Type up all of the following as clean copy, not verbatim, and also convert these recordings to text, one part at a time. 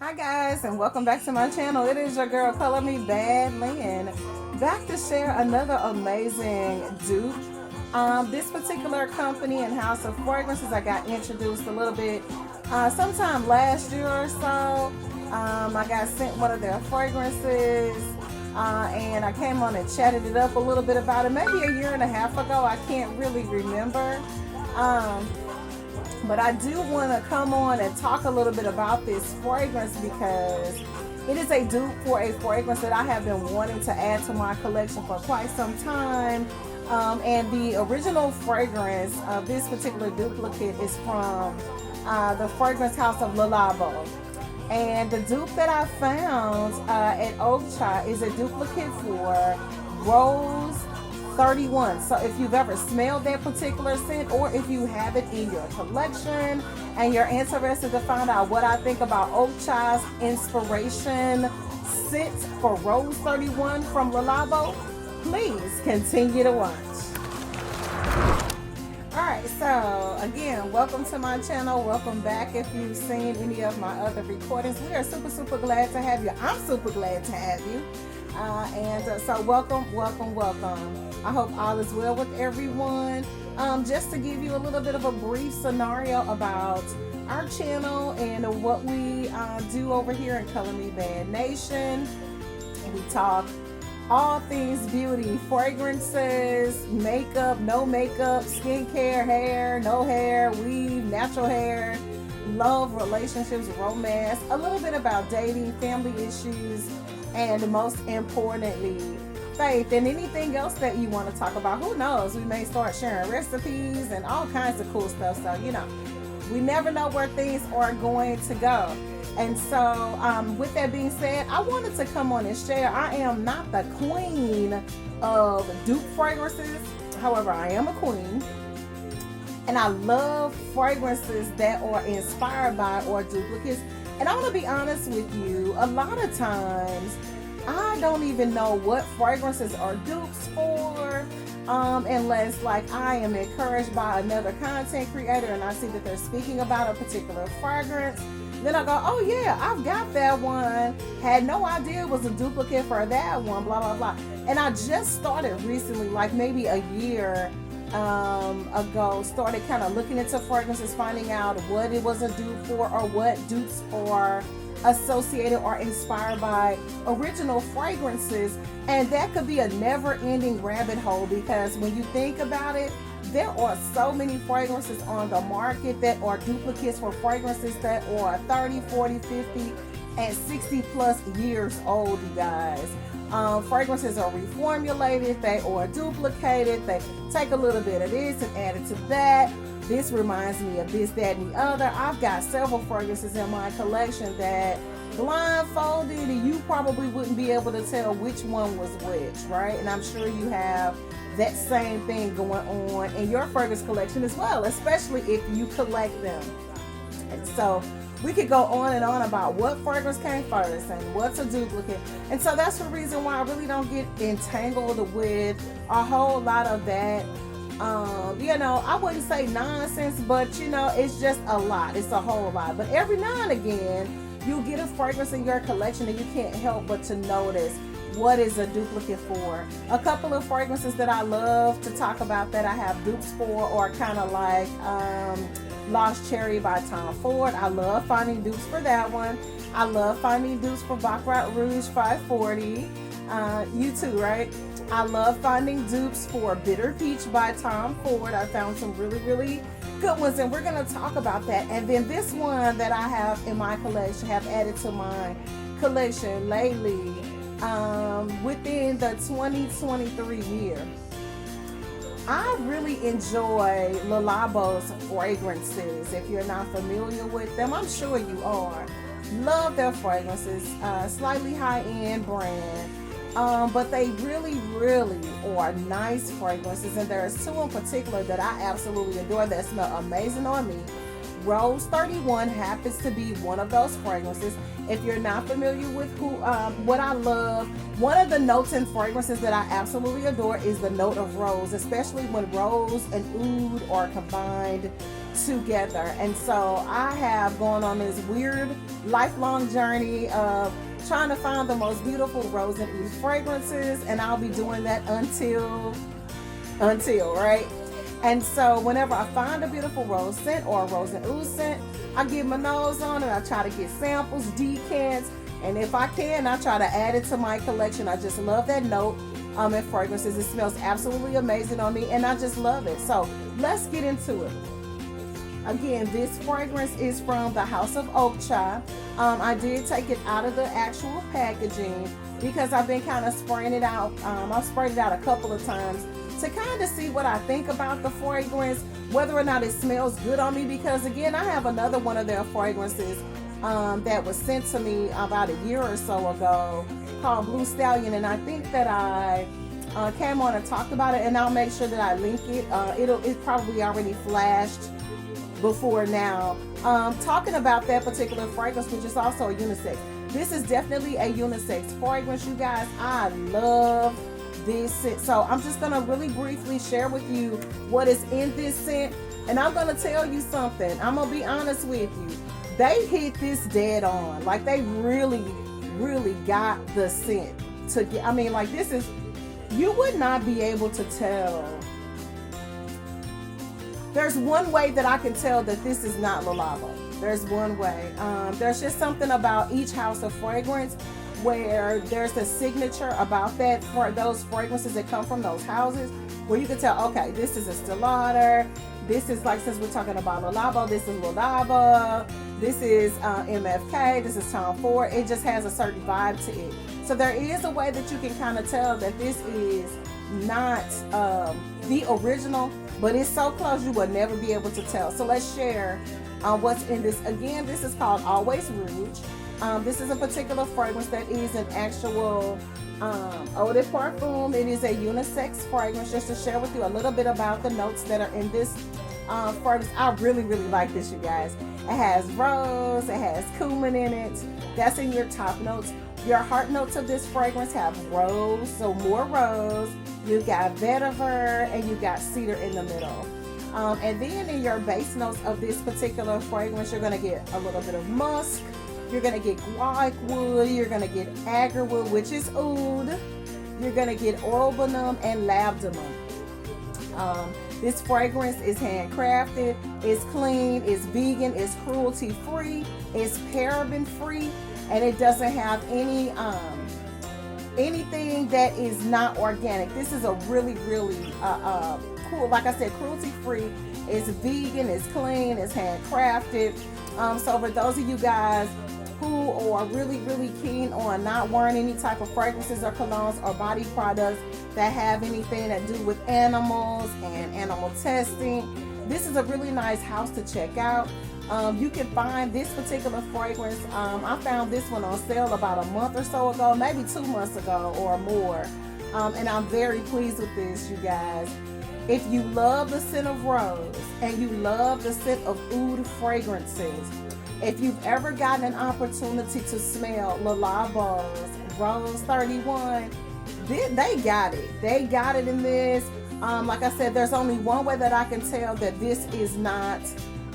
Hi guys, and welcome back to my channel. It is your girl Color Me Bad Lynn, back to share another amazing dupe. This particular company and house of fragrances, I got introduced a little bit sometime last year or so. I got sent one of their fragrances, and I came on and chatted it up a little bit about it maybe a year and a half ago. I can't really remember. But I do want to come on and talk a little bit about this fragrance because it is a dupe for a fragrance that I have been wanting to add to my collection for quite some time. And the original fragrance of this particular duplicate is from the fragrance house of Labo. And the dupe that I found at Oak Chai is a duplicate for Rose 31. So if you've ever smelled that particular scent, or if you have it in your collection and you're interested to find out what I think about Oak Chai's inspiration scent for Rose 31 from Labo, please continue to watch. Alright, so again, welcome to my channel. Welcome back if you've seen any of my other recordings. We are super glad to have you. I'm super glad to have you. So welcome. I hope all is well with everyone. Just to give you a little bit of a brief scenario about our channel and what we do over here in Color Me Bad Nation. We talk all things beauty, fragrances, makeup, no makeup, skincare, hair, no hair, weave, natural hair, love, relationships, romance, a little bit about dating, family issues, and most importantly, faith, and anything else that you want to talk about. Who knows? We may start sharing recipes and all kinds of cool stuff. So, we never know where things are going to go. And so, with that being said, I wanted to come on and share. I am not the queen of dupe fragrances. However, I am a queen. And I love fragrances that are inspired by or duplicates. And I'm going to be honest with you, a lot of times I don't even know what fragrances are dupes for, unless like I am encouraged by another content creator and I see that they're speaking about a particular fragrance. Then I go, oh yeah, I've got that one. Had no idea it was a duplicate for that one, blah, blah, blah. And I just started recently, like maybe a year ago, started kind of looking into fragrances, finding out what it was a dupe for or what dupes are associated or inspired by original fragrances. And that could be a never-ending rabbit hole, because when you think about it, there are so many fragrances on the market that are duplicates for fragrances that are 30, 40, 50, and 60 plus years old, you guys. Fragrances are reformulated, they are duplicated, they take a little bit of this and add it to that. This reminds me of this, that, and the other. I've got several fragrances in my collection that blindfolded you probably wouldn't be able to tell which one was which, right? And I'm sure you have that same thing going on in your fragrance collection as well, especially if you collect them. And so we could go on and on about what fragrance came first and what's a duplicate. And so that's the reason why I really don't get entangled with a whole lot of that. I wouldn't say nonsense, but it's just a lot. It's a whole lot. But every now and again, you'll get a fragrance in your collection and you can't help but to notice what is a duplicate for. A couple of fragrances that I love to talk about that I have dupes for are kind of like Lost Cherry by Tom Ford. I love finding dupes for that one. I love finding dupes for Baccarat Rouge 540. You too, right? I love finding dupes for Bitter Peach by Tom Ford. I found some really good ones, and we're going to talk about that. And then this one that I have in my collection, have added to my collection lately, within the 2023 year. I really enjoy Labo's fragrances. If you're not familiar with them, I'm sure you are. Love their fragrances. Slightly high-end brand. But they really are nice fragrances. And there's two in particular that I absolutely adore that smell amazing on me. Rose 31 happens to be one of those fragrances. If you're not familiar with what I love, one of the notes in fragrances that I absolutely adore is the note of rose, especially when rose and oud are combined together. And so I have gone on this weird lifelong journey of trying to find the most beautiful rose and oud fragrances, and I'll be doing that until right. And so whenever I find a beautiful rose scent or a rose and oud scent, I get my nose on it. I try to get samples, decants, and if I can, I try to add it to my collection. I just love that note in fragrances. It smells absolutely amazing on me, and I just love it. So let's get into it. Again, this fragrance is from the House of Oak Chai. I did take it out of the actual packaging because I've been kind of spraying it out. I've sprayed it out a couple of times to kind of see what I think about the fragrance, whether or not it smells good on me, because again, I have another one of their fragrances that was sent to me about a year or so ago called Blue Stallion, and I think that I came on and talked about it, and I'll make sure that I link it. It probably already flashed before now. Talking about that particular fragrance, which is also a unisex. This is definitely a unisex fragrance, you guys. I love this scent. So I'm just gonna really briefly share with you what is in this scent, and I'm gonna tell you something. I'm gonna be honest with you. They hit this dead on. Like, they really got the scent to get. I mean, like, this is, you would not be able to tell. There's one way that I can tell that this is not Le Labo. There's one way. There's just something about each house of fragrance where there's a signature about that, for those fragrances that come from those houses, where you can tell, okay, this is a Estee Lauder. This is, like, since we're talking about Le Labo, this is Le Labo. This is MFK. This is Tom Ford. It just has a certain vibe to it. So there is a way that you can kind of tell that this is not the original, but it's so close you will never be able to tell. So let's share what's in this. Again, this is called Always Rouge. This is a particular fragrance that is an actual eau de parfum. It is a unisex fragrance. Just to share with you a little bit about the notes that are in this fragrance. I really like this, you guys. It has rose, it has cumin in it. That's in your top notes. Your heart notes of this fragrance have rose, so more rose. You got vetiver, and you got cedar in the middle. And then in your base notes of this particular fragrance, you're going to get a little bit of musk. You're going to get guaiac wood. You're going to get agarwood, which is oud. You're going to get orobunum and labdanum. This fragrance is handcrafted, it's clean, it's vegan, it's cruelty-free, it's paraben-free, and it doesn't have any anything that is not organic. This is a really cool, like I said, cruelty-free. It's vegan, it's clean, it's handcrafted. So for those of you guys who are really keen on not wearing any type of fragrances or colognes or body products that have anything to do with animals and animal testing, this is a really nice house to check out. You can find this particular fragrance. I found this one on sale about a month or so ago, maybe 2 months ago or more. And I'm very pleased with this, you guys. If you love the scent of rose and you love the scent of oud fragrances, if you've ever gotten an opportunity to smell Le Labo's Rose 31, they got it. They got it in this. Like I said, there's only one way that I can tell that this is not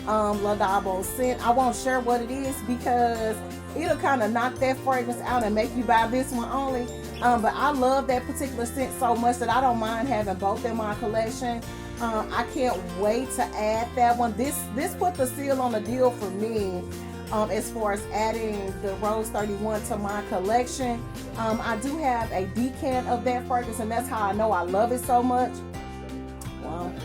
Le Labo's scent. I won't share what it is because it'll kind of knock that fragrance out and make you buy this one only. But I love that particular scent so much that I don't mind having both in my collection. I can't wait to add that one. This put the seal on the deal for me as far as adding the Rose 31 to my collection. I do have a decant of that fragrance, and that's how I know I love it so much.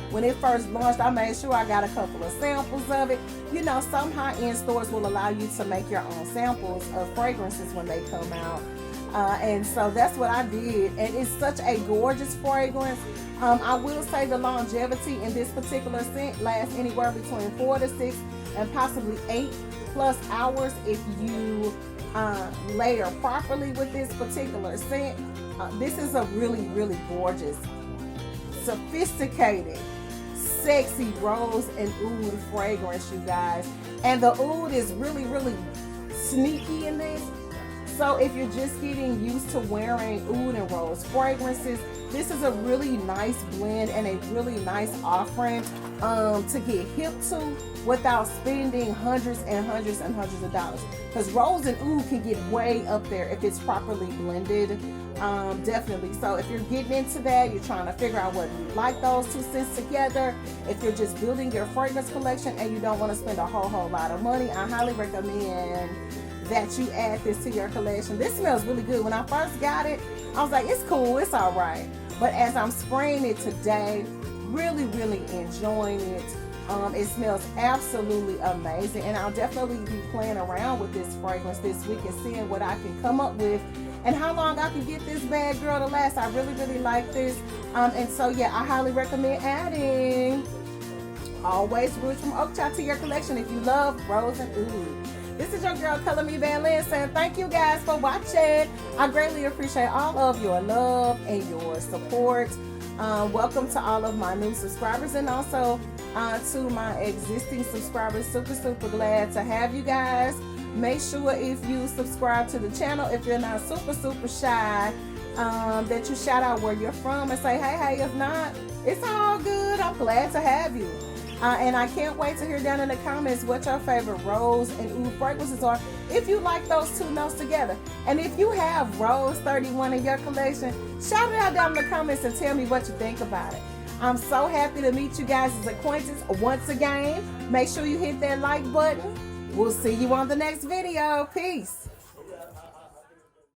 When it first launched, I made sure I got a couple of samples of it. You know, some high-end stores will allow you to make your own samples of fragrances when they come out. And so that's what I did, and it's such a gorgeous fragrance. I will say the longevity in this particular scent lasts anywhere between 4 to 6 and possibly 8+ hours if you layer properly with this particular scent. This is a really gorgeous, sophisticated, sexy rose and oud fragrance, you guys. And the oud is really sneaky in this. So if you're just getting used to wearing oud and rose fragrances, this is a really nice blend and a really nice offering to get hip to without spending hundreds and hundreds and hundreds of dollars. Because rose and oud can get way up there if it's properly blended. Definitely. So if you're getting into that, you're trying to figure out whether you like those two scents together, if you're just building your fragrance collection and you don't want to spend a whole lot of money, I highly recommend that you add this to your collection. This smells really good. When I first got it, I was like, it's cool, it's all right. But as I'm spraying it today, really enjoying it. It smells absolutely amazing, and I'll definitely be playing around with this fragrance this week and seeing what I can come up with and how long I can get this bad girl to last. I really like this, and so yeah, I highly recommend adding Always Rouge from Oakchild to your collection if you love rose and oud. This is your girl Color Me Van Lynn saying thank you guys for watching. I greatly appreciate all of your love and your support. Welcome to all of my new subscribers, and also to my existing subscribers. Super glad to have you guys. Make sure if you subscribe to the channel, if you're not super shy, that you shout out where you're from and say hey. If not, it's all good. I'm glad to have you. And I can't wait to hear down in the comments what your favorite rose and oud fragrances are, if you like those two notes together. And if you have Rose 31 in your collection, shout it out down in the comments and tell me what you think about it. I'm so happy to meet you guys as acquaintances once again. Make sure you hit that like button. We'll see you on the next video. Peace.